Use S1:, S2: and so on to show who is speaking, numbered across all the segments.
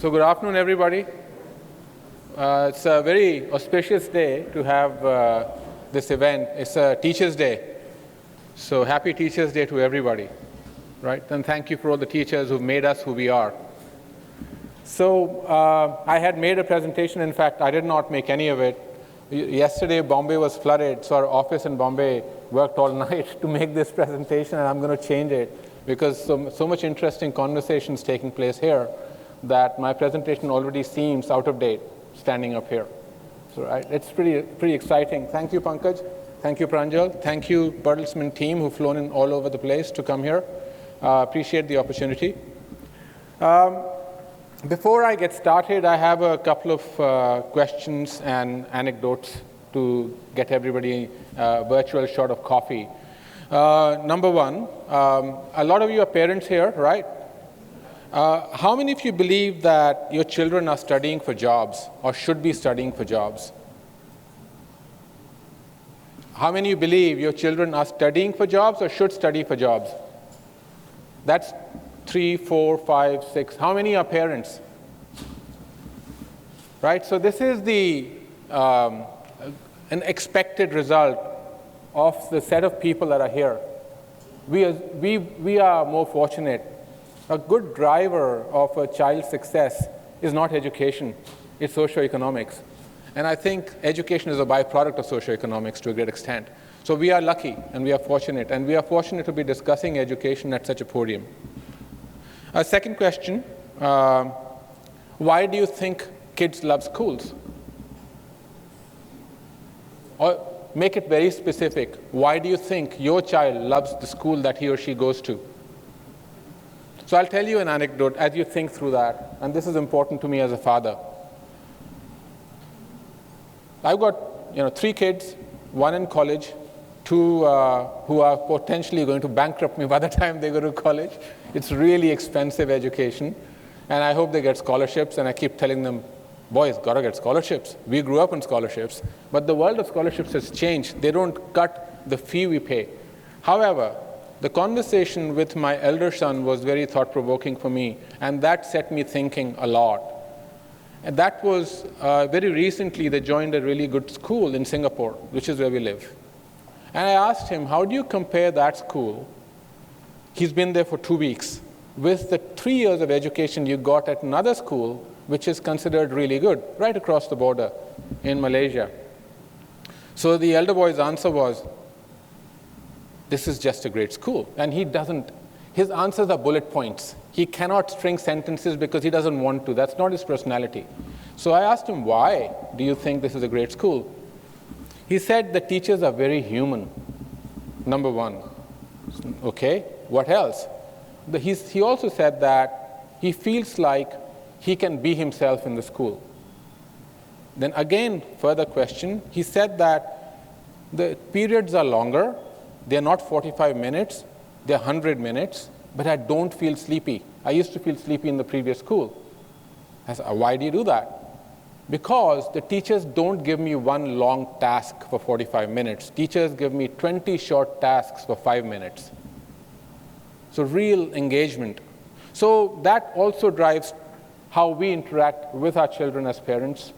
S1: So good afternoon, everybody. It's a very auspicious day to have this event. It's a Teachers' Day. So happy Teachers' Day to everybody, right? And thank you for all the teachers who've made us who we are. So I had made a presentation. In fact, I did not make any of it. Yesterday, Bombay was flooded, so our office in Bombay worked all night to make this presentation, and I'm going to change it because so much interesting conversations taking place here that my presentation already seems out of date standing up here. So it's pretty exciting. Thank you, Pankaj. Thank you, Pranjal. Thank you, Bertelsmann team, who've flown in all over the place to come here. Appreciate the opportunity. Before I get started, I have a couple of questions and anecdotes to get everybody a virtual shot of coffee. Number one, a lot of you are parents here, right? How many of you believe that your children are studying for jobs or should be studying for jobs? How many of you believe your children are studying for jobs or should study for jobs? That's 3, 4, 5, 6. How many are parents? Right? So this is an expected result of the set of people that are here. We are more fortunate. A good driver of a child's success is not education, it's socioeconomics. And I think education is a byproduct of socioeconomics to a great extent. So we are lucky and we are fortunate to be discussing education at such a podium. A second question, why do you think kids love schools? Or make it very specific. Why do you think your child loves the school that he or she goes to? So I'll tell you an anecdote as you think through that, and this is important to me as a father. I've got 3 kids, 1 in college, 2 who are potentially going to bankrupt me by the time they go to college. It's really expensive education, and I hope they get scholarships, and I keep telling them, boys, gotta get scholarships. We grew up on scholarships, but the world of scholarships has changed. They don't cut the fee we pay. However, the conversation with my elder son was very thought-provoking for me, and that set me thinking a lot. And that was very recently they joined a really good school in Singapore, which is where we live. And I asked him, how do you compare that school? He's been there for 2 weeks, with the 3 years of education you got at another school, which is considered really good, right across the border in Malaysia. So the elder boy's answer was, this is just a great school. And his answers are bullet points. He cannot string sentences because he doesn't want to. That's not his personality. So I asked him, why do you think this is a great school? He said the teachers are very human, number one. Okay, what else? He also said that he feels like he can be himself in the school. Then again, further question, he said that the periods are longer. They're not 45 minutes, they're 100 minutes, but I don't feel sleepy. I used to feel sleepy in the previous school. I said, why do you do that? Because the teachers don't give me one long task for 45 minutes. Teachers give me 20 short tasks for 5 minutes. So real engagement. So that also drives how we interact with our children as parents,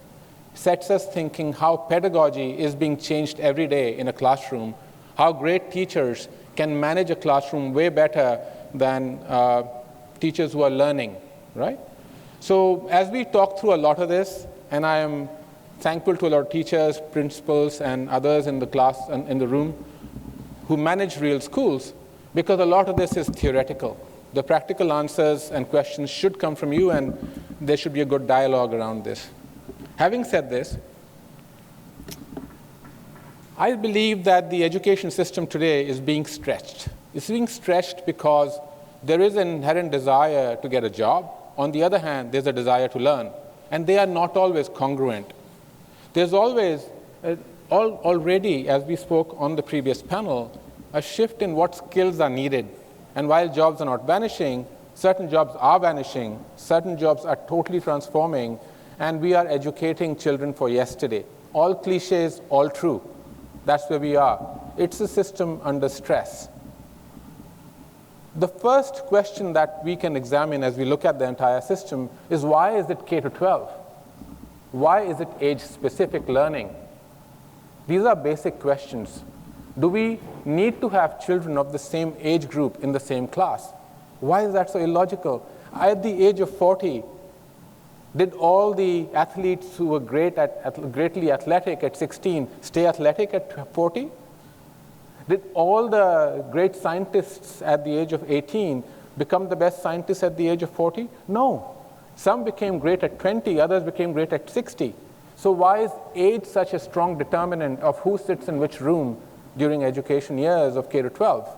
S1: sets us thinking how pedagogy is being changed every day in a classroom, how great teachers can manage a classroom way better than teachers who are learning, right? So as we talk through a lot of this, and I am thankful to a lot of teachers, principals, and others in the class and in the room who manage real schools, because a lot of this is theoretical. The practical answers and questions should come from you, and there should be a good dialogue around this. Having said this, I believe that the education system today is being stretched. It's being stretched because there is an inherent desire to get a job. On the other hand, there's a desire to learn. And they are not always congruent. There's always, already, as we spoke on the previous panel, a shift in what skills are needed. And while jobs are not vanishing, certain jobs are vanishing, certain jobs are totally transforming, and we are educating children for yesterday. All cliches, all true. That's where we are. It's a system under stress. The first question that we can examine as we look at the entire system is, why is it K to 12? Why is it age-specific learning? These are basic questions. Do we need to have children of the same age group in the same class? Why is that so illogical? At the age of 40, did all the athletes who were greatly athletic at 16 stay athletic at 40? Did all the great scientists at the age of 18 become the best scientists at the age of 40? No. Some became great at 20, others became great at 60. So why is age such a strong determinant of who sits in which room during education years of K to 12?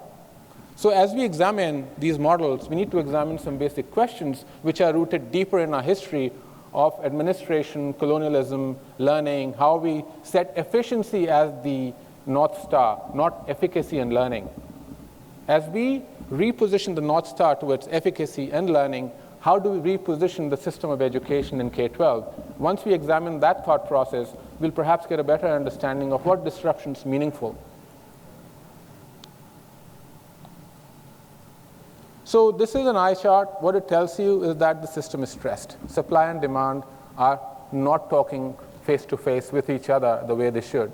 S1: So as we examine these models, we need to examine some basic questions which are rooted deeper in our history of administration, colonialism, learning, how we set efficiency as the North Star, not efficacy and learning. As we reposition the North Star towards efficacy and learning, how do we reposition the system of education in K-12? Once we examine that thought process, we'll perhaps get a better understanding of what disruption is meaningful. So this is an eye chart. What it tells you is that the system is stressed. Supply and demand are not talking face-to-face with each other the way they should.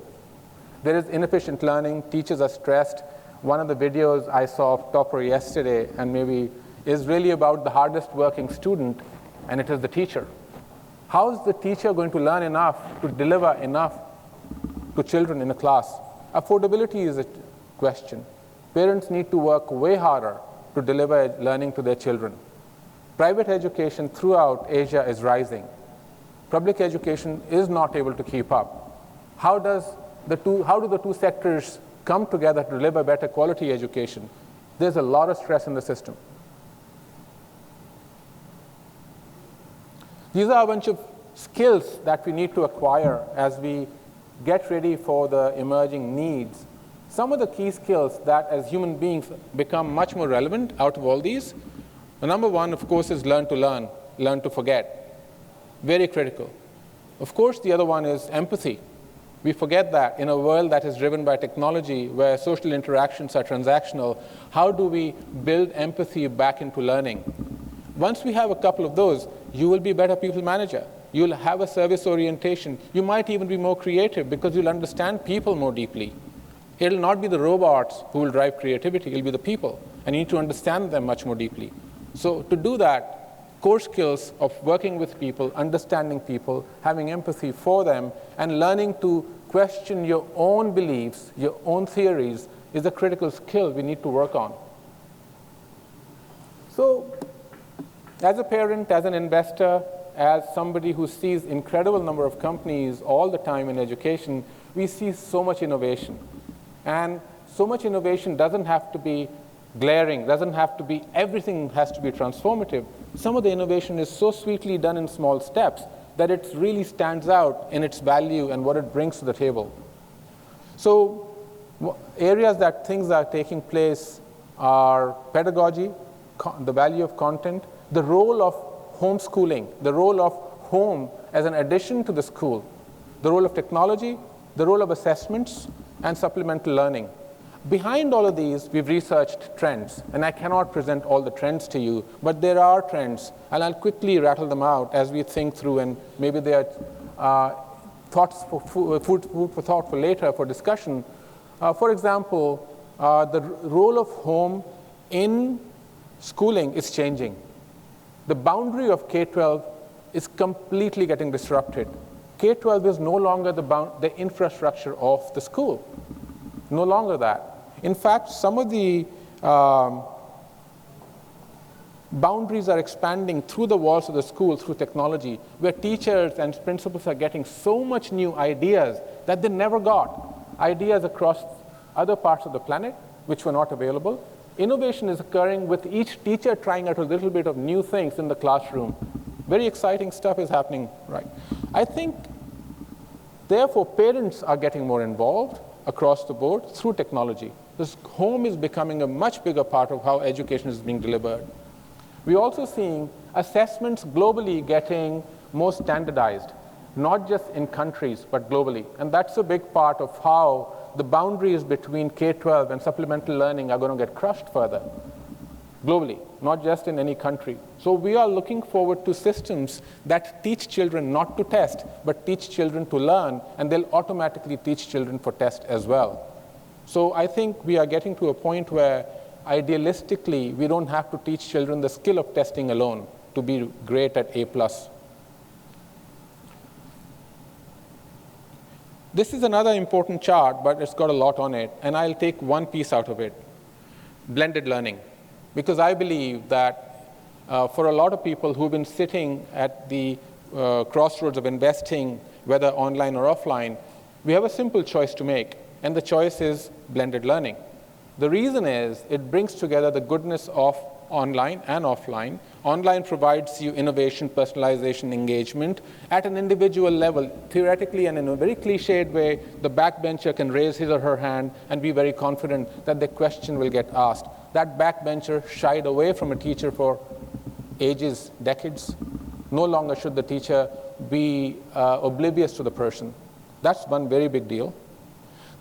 S1: There is inefficient learning. Teachers are stressed. One of the videos I saw of Topper yesterday, and maybe is really about the hardest working student, and it is the teacher. How is the teacher going to learn enough to deliver enough to children in a class? Affordability is a question. Parents need to work way harder to deliver learning to their children. Private education throughout Asia is rising. Public education is not able to keep up. How do the two sectors come together to deliver better quality education? There's a lot of stress in the system. These are a bunch of skills that we need to acquire as we get ready for the emerging needs. Some of the key skills that as human beings become much more relevant out of all these, the number one, of course, is learn to learn, learn to forget. Very critical. Of course, the other one is empathy. We forget that in a world that is driven by technology, where social interactions are transactional, how do we build empathy back into learning? Once we have a couple of those, you will be a better people manager. You'll have a service orientation. You might even be more creative because you'll understand people more deeply. It'll not be the robots who will drive creativity. It'll be the people. And you need to understand them much more deeply. So to do that, core skills of working with people, understanding people, having empathy for them, and learning to question your own beliefs, your own theories, is a critical skill we need to work on. So as a parent, as an investor, as somebody who sees incredible number of companies all the time in education, we see so much innovation. And so much innovation doesn't have to be glaring, doesn't have to be, everything has to be transformative. Some of the innovation is so sweetly done in small steps that it really stands out in its value and what it brings to the table. So areas that things are taking place are pedagogy, the value of content, the role of homeschooling, the role of home as an addition to the school, the role of technology, the role of assessments, and supplemental learning. Behind all of these, we've researched trends, and I cannot present all the trends to you, but there are trends, and I'll quickly rattle them out as we think through, and maybe they are thoughts for food for thought for later for discussion. For example, the role of home in schooling is changing. The boundary of K-12 is completely getting disrupted. K-12 is no longer the infrastructure of the school. No longer that. In fact, some of the boundaries are expanding through the walls of the school through technology, where teachers and principals are getting so much new ideas that they never got. Ideas across other parts of the planet which were not available. Innovation is occurring with each teacher trying out a little bit of new things in the classroom. Very exciting stuff is happening, right? I think, therefore, parents are getting more involved across the board through technology. This home is becoming a much bigger part of how education is being delivered. We're also seeing assessments globally getting more standardized, not just in countries, but globally. And that's a big part of how the boundaries between K-12 and supplemental learning are going to get crushed further. globally, not just in any country. So we are looking forward to systems that teach children not to test, but teach children to learn, and they'll automatically teach children for test as well. So I think we are getting to a point where idealistically we don't have to teach children the skill of testing alone to be great at A+. This is another important chart, but it's got a lot on it, and I'll take one piece out of it, blended learning. Because I believe that for a lot of people who've been sitting at the crossroads of investing, whether online or offline, we have a simple choice to make, and the choice is blended learning. The reason is it brings together the goodness of online and offline. Online provides you innovation, personalization, engagement at an individual level. Theoretically and in a very cliched way, the backbencher can raise his or her hand and be very confident that the question will get asked. That backbencher shied away from a teacher for ages, decades. No longer should the teacher be oblivious to the person. That's one very big deal.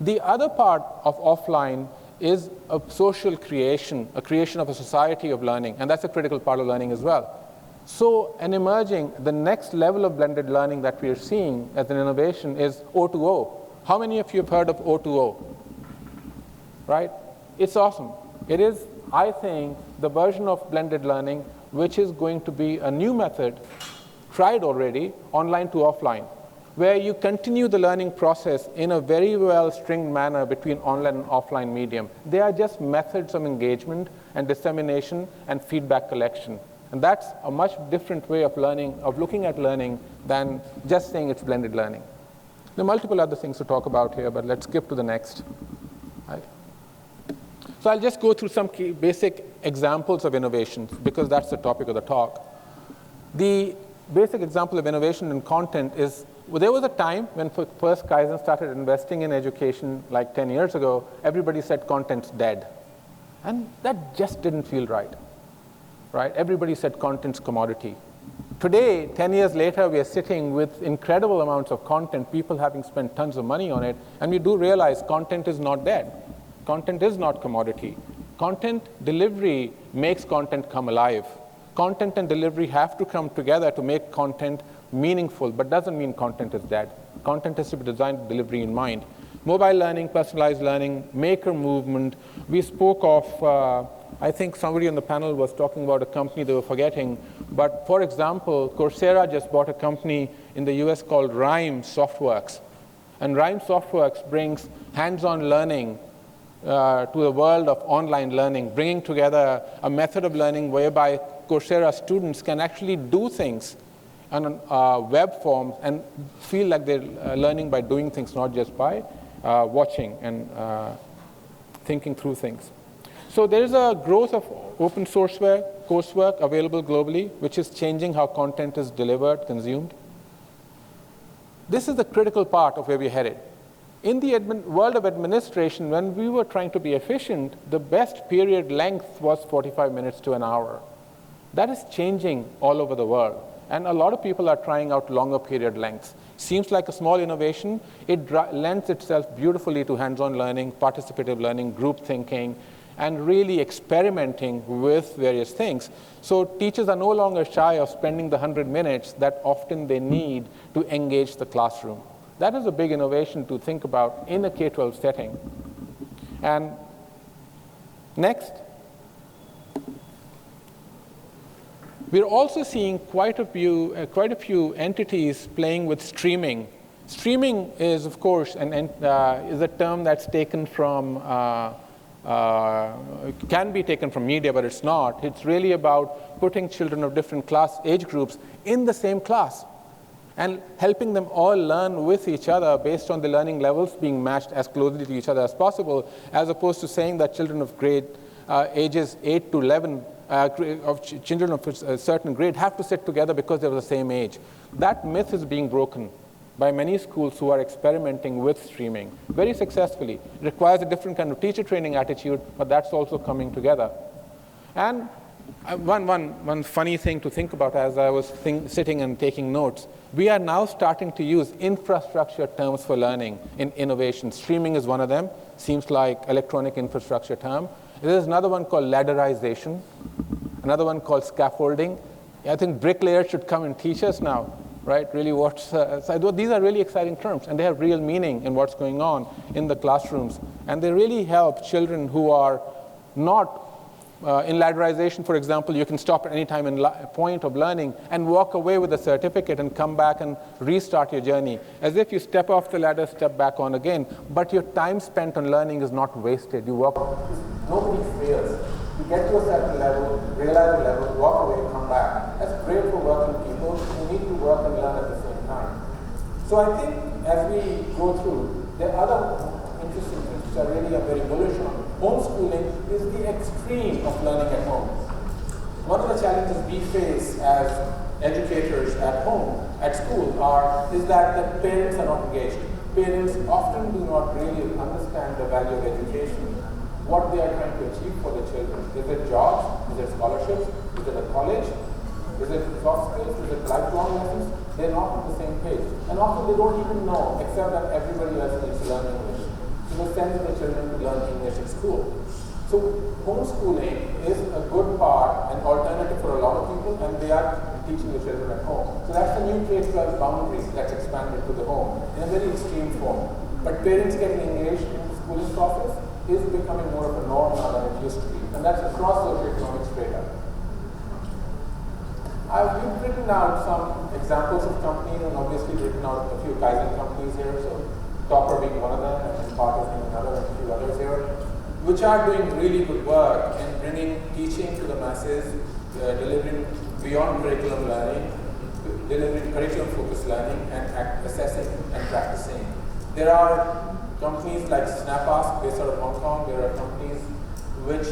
S1: The other part of offline is a social creation, a creation of a society of learning, and that's a critical part of learning as well. So the next level of blended learning that we are seeing as an innovation is O2O. How many of you have heard of O2O? Right? It's awesome. It is, I think, the version of blended learning which is going to be a new method, tried already, online to offline, where you continue the learning process in a very well-stringed manner between online and offline medium. They are just methods of engagement and dissemination and feedback collection. And that's a much different way of learning, of looking at learning, than just saying it's blended learning. There are multiple other things to talk about here, but let's skip to the next. Right. So I'll just go through some key basic examples of innovations, because that's the topic of the talk. The basic example of innovation in content is, well, there was a time when first Kaizen started investing in education like 10 years ago, everybody said content's dead. And that just didn't feel right. Right? Everybody said content's commodity. Today, 10 years later, we are sitting with incredible amounts of content, people having spent tons of money on it, and we do realize content is not dead. Content is not commodity. Content delivery makes content come alive. Content and delivery have to come together to make content meaningful, but doesn't mean content is dead. Content has to be designed with delivery in mind. Mobile learning, personalized learning, maker movement. We spoke of, I think somebody on the panel was talking about a company they were forgetting, but for example, Coursera just bought a company in the US called Rhyme Softworks. And Rhyme Softworks brings hands-on learning to the world of online learning, bringing together a method of learning whereby Coursera students can actually do things on web forms and feel like they're learning by doing things, not just by watching and thinking through things. So there is a growth of open sourceware coursework available globally, which is changing how content is delivered, consumed. This is the critical part of where we're headed. In the world of administration, when we were trying to be efficient, the best period length was 45 minutes to an hour. That is changing all over the world. And a lot of people are trying out longer period lengths. Seems like a small innovation. It lends itself beautifully to hands-on learning, participative learning, group thinking, and really experimenting with various things. So teachers are no longer shy of spending the 100 minutes that often they need to engage the classroom. That is a big innovation to think about in a K12 setting. And next, we're also seeing quite a few entities playing with streaming. Streaming is, of course, is a term that's taken from, can be taken from media, but it's not. It's really about putting children of different age groups in the same class and helping them all learn with each other based on the learning levels being matched as closely to each other as possible, as opposed to saying that children of ages 8 to 11 of children of a certain grade have to sit together because they're the same age. That myth is being broken by many schools who are experimenting with streaming very successfully. It requires a different kind of teacher training attitude, but that's also coming together. And one funny thing to think about as I was sitting and taking notes, we are now starting to use infrastructure terms for learning in innovation. Streaming is one of them. Seems like electronic infrastructure term. There's another one called ladderization. Another one called scaffolding. I think bricklayers should come and teach us now, right? Really what's, so these are really exciting terms, and they have real meaning in what's going on in the classrooms. And they really help children who are not in ladderization, for example. You can stop at any time in point of learning and walk away with a certificate and come back and restart your journey. As if you step off the ladder, step back on again. But your time spent on learning is not wasted. You work. Nobody fails. You get to a certain level, realize the level, walk away, come back. That's great for working people. You need to work and learn at the same time. So I think as we go through, there are other interesting things which I really am very bullish on. Homeschooling is the extreme of learning at home. One of the challenges we face as educators at home, at school, is that the parents are not engaged. Parents often do not really understand the value of education, what they are trying to achieve for the children. Is it jobs? Is it scholarships? Is it a college? Is it soft skills? Is it lifelong lessons? They're not on the same page. And often they don't even know, except that everybody else needs to learn English. So they send the children to learn English in school. So homeschooling is a good part, an alternative for a lot of people, and they are teaching the children at home. So that's the new K12 boundary that's expanded to the home in a very extreme form. But parents getting engaged in the schooling process is becoming more of a norm now than it used to be. And that's across socioeconomic strata. We've written out some examples of companies, and obviously written out a few Kaizen companies here, so Topper being one of them, and Parker being another, and a few others here, which are doing really good work in bringing teaching to the masses, delivering beyond curriculum learning, delivering curriculum-focused learning, and assessing and practicing. There are companies like SnapAsk, based out of Hong Kong. There are companies which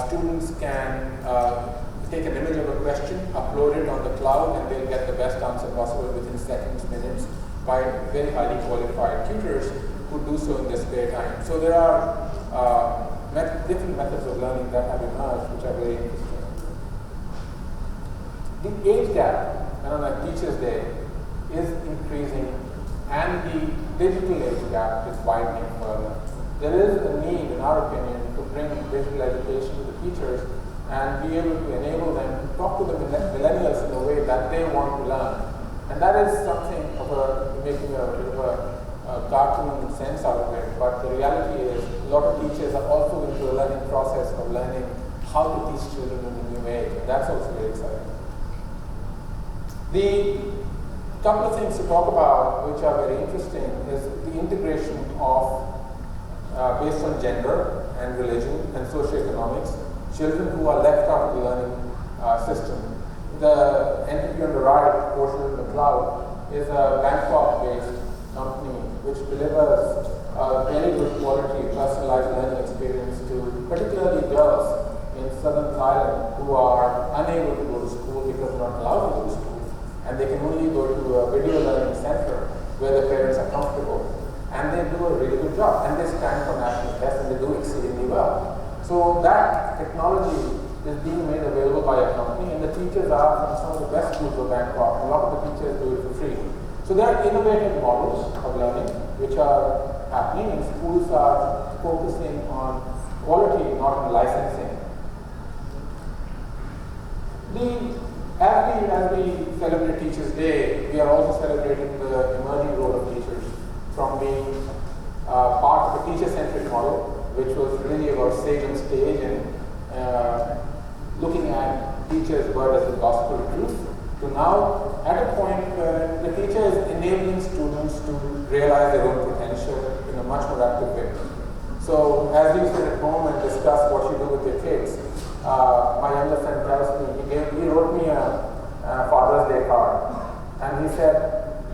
S1: students can take an image of a question, upload it on the cloud, and they'll get the best answer possible within seconds, minutes, by very highly qualified tutors who do so in their spare time. So there are different methods of learning that have emerged, which are very interesting. The age gap, and on a Teacher's Day, is increasing, and the digital age gap is widening further. There is a need, in our opinion, to bring digital education to the teachers and be able to enable them to talk to the millennials in a way that they want to learn. And that is something of making a bit of a cartoon sense out of it, but the reality is a lot of teachers are also into the learning process of learning how to teach children in the new age, and that's also very exciting. The couple of things to talk about which are very interesting is the integration of, based on gender and religion and socioeconomics, children who are left out of the learning system. The entity on the right, portion of the cloud, is a Bangkok-based company which delivers a very good quality personalized learning experience to particularly girls in southern Thailand who are unable to go to school because they're not allowed to go to school. And they can only go to a video learning center where the parents are comfortable. And they do a really good job. And they stand for national tests, and they do exceedingly well. So that technology is being made available by a company, and the teachers are from some of the best schools of Bangkok. A lot of the teachers do it for free. So there are innovative models of learning which are happening, and schools are focusing on quality, not on licensing. As we celebrate Teachers' Day, we are also celebrating the emerging role of teachers from being part of a teacher-centric model, which was really about stage on stage and looking at teachers' word as the gospel truth, to now at a point where the teacher is enabling students to realize their own potential in a much more active way. So as you sit at home and discuss what you do with your kids, my younger son tells me, he wrote me a Father's Day card, and he said,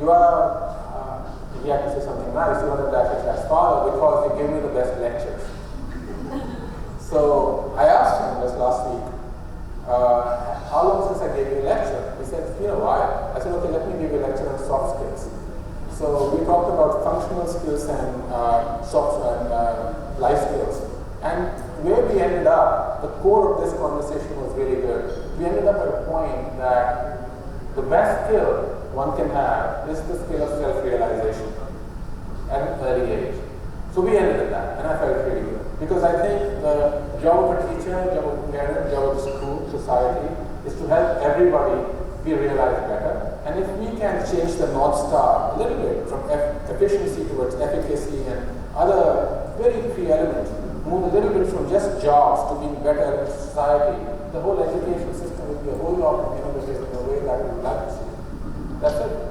S1: he had to say something nice, you want to dash his father because he gave me the best lectures. So I asked him this last week, how long since I gave you a lecture? He said, it's been a while. I said, okay, let me give you a lecture on soft skills. So we talked about functional skills and life skills. And where we ended up, the core of this conversation was really good. We ended up at a point that the best skill one can have is the skill of self-realization at an early age. So we ended at that, and I felt really good. Because I think the job of a teacher, job of a parent, job of the school, society, is to help everybody be realized better. And if we can change the North Star a little bit from efficiency towards efficacy and other very key elements, move a little bit from just jobs to being better in society, the whole education system will be a whole lot innovative in a way that we would like to see. That's it.